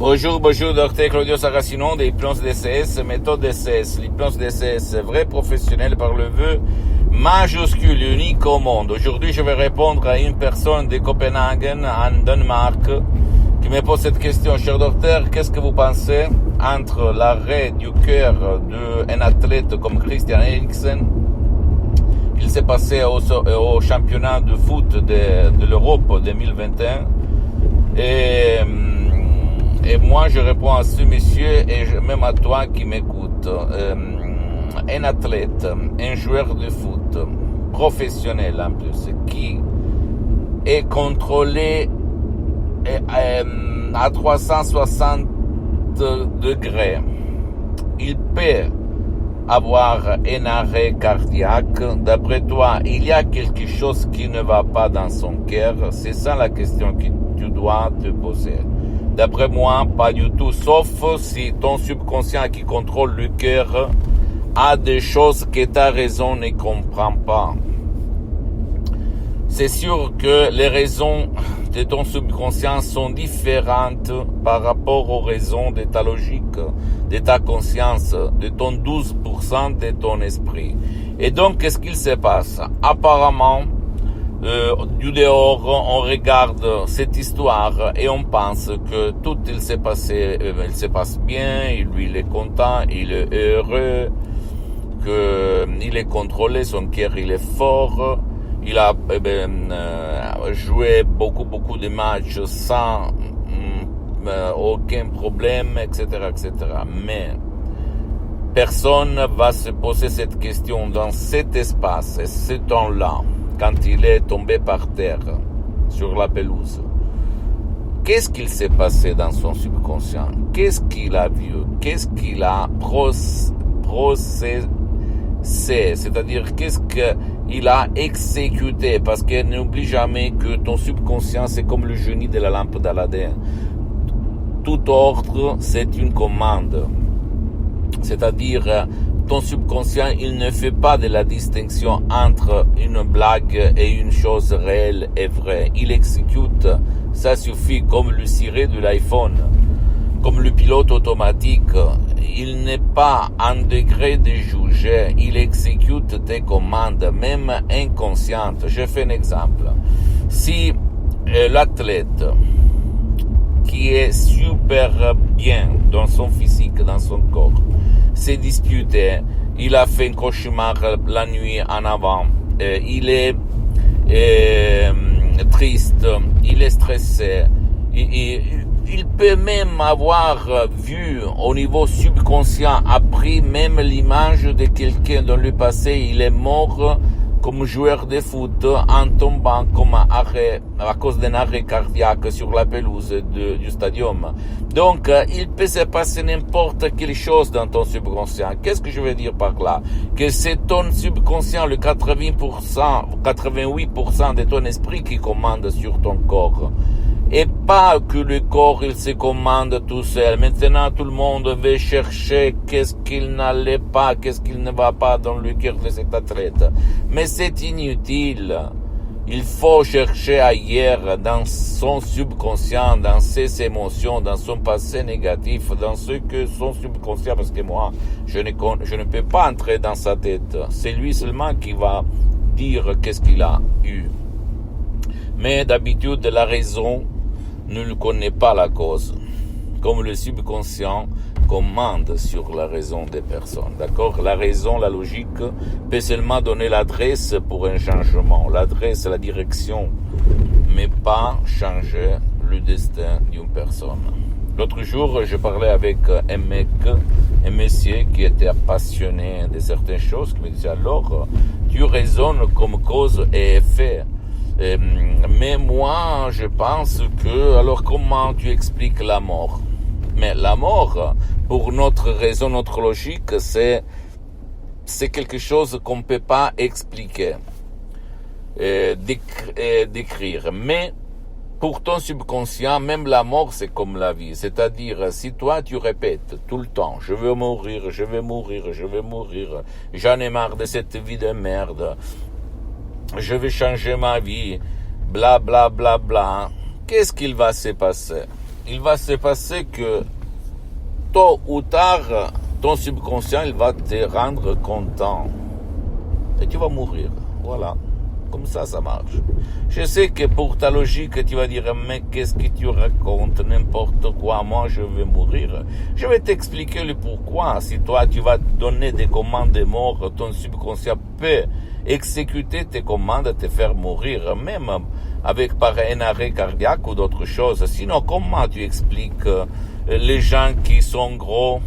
Bonjour, docteur Claudio Saracino de Hypnose DCS, méthode DCS. L'hypnose DCS, vrai professionnel par le vœu majuscule, unique au monde. Aujourd'hui, je vais répondre à une personne de Copenhague, en Danemark, qui me pose cette question. Cher docteur, qu'est-ce que vous pensez entre l'arrêt du cœur d'un athlète comme Christian Eriksen? Il s'est passé au championnat de foot de l'Europe 2021. Et moi, je réponds à ce monsieur et même à toi qui m'écoute. Un athlète, un joueur de foot, professionnel en plus, qui est contrôlé à 360 degrés. Il peut avoir un arrêt cardiaque. D'après toi, il y a quelque chose qui ne va pas dans son cœur. C'est ça la question que tu dois te poser. D'après moi, pas du tout, sauf si ton subconscient qui contrôle le cœur a des choses que ta raison ne comprend pas. C'est sûr que les raisons de ton subconscient sont différentes par rapport aux raisons de ta logique, de ta conscience, de ton 12% de ton esprit. Et donc, qu'est-ce qu'il se passe? Apparemment, du dehors, on regarde cette histoire et on pense que tout il s'est passé, il se passe bien, lui il est content, il est heureux, qu'il est contrôlé, son cœur il est fort, il a joué beaucoup de matchs sans aucun problème, etc., etc. Mais personne va se poser cette question dans cet espace et ce temps-là, quand il est tombé par terre, sur la pelouse. Qu'est-ce qu'il s'est passé dans son subconscient? Qu'est-ce qu'il a vu? Qu'est-ce qu'il a processé? C'est-à-dire, qu'est-ce qu'il a exécuté? Parce que n'oublie jamais que ton subconscient, c'est comme le génie de la lampe d'Aladin. Tout ordre, c'est une commande. C'est-à-dire, ton subconscient, il ne fait pas de la distinction entre une blague et une chose réelle et vraie. Il exécute, ça suffit, comme le ciré de l'iPhone, comme le pilote automatique. Il n'est pas en degré de juger, il exécute tes commandes, même inconscientes. Je fais un exemple. Si l'athlète qui est super bien dans son physique, dans son corps, s'est disputé, il a fait un cauchemar la nuit en avant, il est triste, il est stressé, il peut même avoir vu au niveau subconscient, appris même l'image de quelqu'un dans le passé, il est mort comme joueur de foot en tombant comme arrêt, à cause d'un arrêt cardiaque sur la pelouse du stadium. Donc, il peut se passer n'importe quelle chose dans ton subconscient. Qu'est-ce que je veux dire par là? Que c'est ton subconscient, le 88% de ton esprit qui commande sur ton corps. Et pas que le corps, il se commande tout seul. Maintenant, tout le monde veut chercher qu'est-ce qu'il n'allait pas, qu'est-ce qu'il ne va pas dans le cœur de cet athlète. Mais c'est inutile. Il faut chercher ailleurs, dans son subconscient, dans ses émotions, dans son passé négatif, dans ce que son subconscient, parce que moi, je ne peux pas entrer dans sa tête. C'est lui seulement qui va dire qu'est-ce qu'il a eu. Mais d'habitude, la raison ne connaît pas la cause. Comme le subconscient commande sur la raison des personnes. D'accord? La raison, la logique, peut seulement donner l'adresse pour un changement. L'adresse, la direction, mais pas changer le destin d'une personne. L'autre jour, je parlais avec un monsieur qui était passionné de certaines choses, qui me disait alors, tu raisonnes comme cause et effet. Mais moi, je pense que, alors comment tu expliques la mort? Mais la mort, pour notre raison, notre logique, c'est quelque chose qu'on ne peut pas expliquer, décrire. Mais pour ton subconscient, même la mort, c'est comme la vie. C'est-à-dire, si toi, tu répètes tout le temps, je veux mourir, je vais mourir, je vais mourir, j'en ai marre de cette vie de merde, je vais changer ma vie, bla bla bla bla, qu'est-ce qu'il va se passer? il va se passer que tôt ou tard, ton subconscient, il va te rendre content. Et tu vas mourir. Voilà. Comme ça marche. Je sais que pour ta logique, tu vas dire, mais qu'est-ce que tu racontes? N'importe quoi, moi je vais mourir. Je vais t'expliquer le pourquoi. Si toi, tu vas donner des commandes de mort, ton subconscient peut exécuter tes commandes, te faire mourir, même avec par un arrêt cardiaque ou d'autres choses. Sinon, comment tu expliques les gens qui sont gros,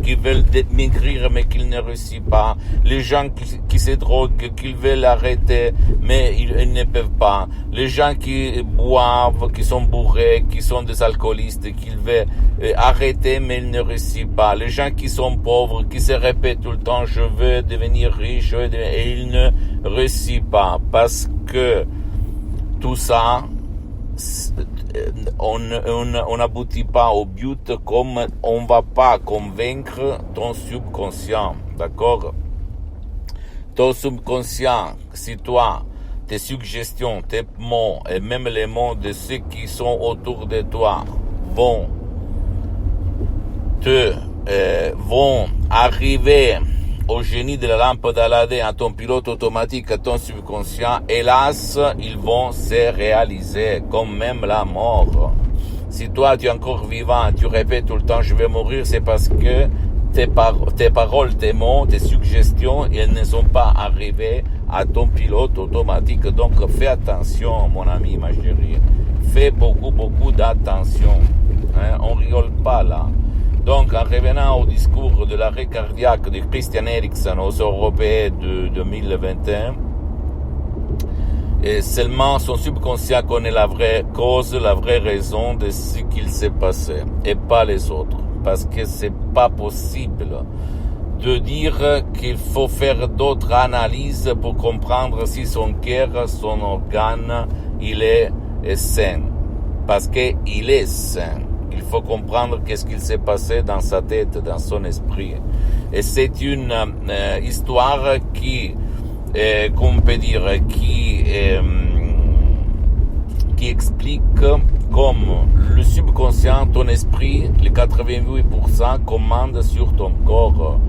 qui veulent maigrir mais qu'ils ne réussissent pas, les gens qui se droguent, qu'ils veulent arrêter mais ils ne peuvent pas, les gens qui boivent, qui sont bourrés, qui sont des alcoolistes, qu'ils veulent arrêter mais ils ne réussissent pas, les gens qui sont pauvres, qui se répètent tout le temps je veux devenir riche et ils ne réussissent pas parce que tout ça on n'aboutit pas au but comme on va pas convaincre ton subconscient, d'accord? Ton subconscient, si toi, tes suggestions, tes mots et même les mots de ceux qui sont autour de toi vont arriver au génie de la lampe d'Aladin, à ton pilote automatique, à ton subconscient, hélas, ils vont se réaliser, comme même la mort. Si toi, tu es encore vivant, tu répètes tout le temps, je vais mourir, c'est parce que tes paroles, tes mots, tes suggestions, elles ne sont pas arrivées à ton pilote automatique. Donc, fais attention, mon ami, ma chérie. Fais beaucoup d'attention. Hein? On rigole pas, là. Donc, en revenant au discours de l'arrêt cardiaque de Christian Eriksen aux Européens de 2021, et seulement son subconscient connaît la vraie cause, la vraie raison de ce qu'il s'est passé, et pas les autres. Parce que c'est pas possible de dire qu'il faut faire d'autres analyses pour comprendre si son cœur, son organe, il est sain. Parce qu'il est sain. Il faut comprendre qu'est-ce qu'il s'est passé dans sa tête, dans son esprit. Et c'est une histoire qui, qu'on peut dire, qui explique comme le subconscient, ton esprit, les 88% commande sur ton corps.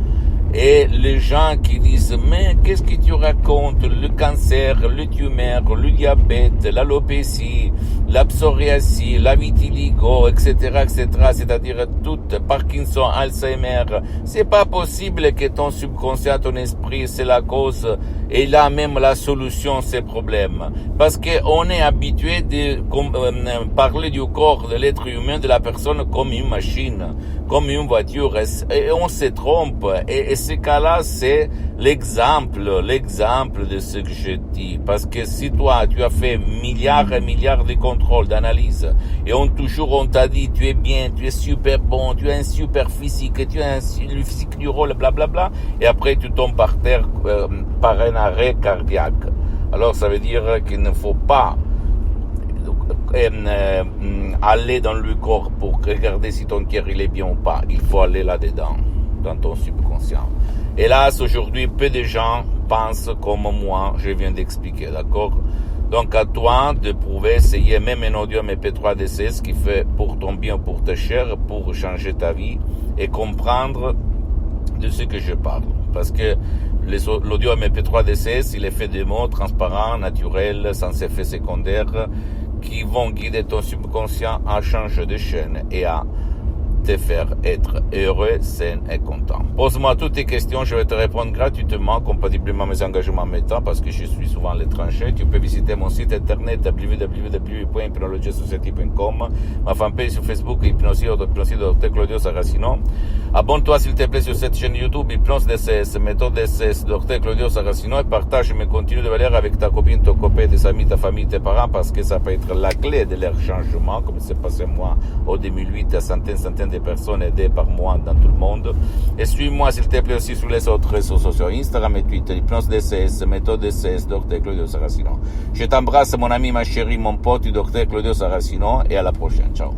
Et les gens qui disent, mais qu'est-ce que tu racontes? Le cancer, le tumeur, le diabète, l'alopécie, la psoriasis, la vitiligo, etc., c'est-à-dire tout, Parkinson, Alzheimer. C'est pas possible que ton subconscient, ton esprit, c'est la cause et là même la solution, ces problèmes. Parce que on est habitué de parler du corps de l'être humain, de la personne comme une machine, comme une voiture, et on se trompe. Et ce cas-là, c'est l'exemple de ce que je dis. Parce que si toi, tu as fait milliards et milliards de contrôles, d'analyses, et on t'a dit, tu es bien, tu es super bon, tu as un super physique, tu as le physique du rôle, blablabla, et après tu tombes par terre par un arrêt cardiaque. Alors ça veut dire qu'il ne faut pas aller dans le corps pour regarder si ton cœur il est bien ou pas. Il faut aller là-dedans, dans ton subconscient. Hélas, aujourd'hui, peu de gens pensent comme moi, je viens d'expliquer, d'accord? Donc à toi de prouver, essayer même un audio MP3 DCS qui fait pour ton bien, pour ta chair, pour changer ta vie et comprendre de ce que je parle. Parce que l'audio MP3 DCS, il est fait de mots transparents, naturels, sans effet secondaire, qui vont guider ton subconscient à changer de chaîne et à te faire être heureux, sain et content. Pose-moi toutes tes questions, je vais te répondre gratuitement, compatiblement à mes engagements en temps, parce que je suis souvent à l'étranger. Tu peux visiter mon site internet www.hypnologiasociety.com, ma fanpage sur Facebook, Hypnosie Dr Claudio Saracino. Abonne-toi s'il te plaît sur cette chaîne YouTube, Hypnose DCS, méthode DCS, Dr Claudio Saracino, et partage mes contenus de valeur avec ta copine, ton copain, tes amis, ta famille, tes parents, parce que ça peut être la clé de leur changement, comme c'est passé moi au 2008 à centaines de personnes aidées par moi dans tout le monde. Et suis-moi s'il te plaît aussi sur les autres réseaux sociaux, Instagram et Twitter, Hypnose DCS, méthode DCS, Dr Claudio Saracino. Je t'embrasse mon ami, ma chérie, mon pote, Dr Claudio Saracino, et à la prochaine. Ciao.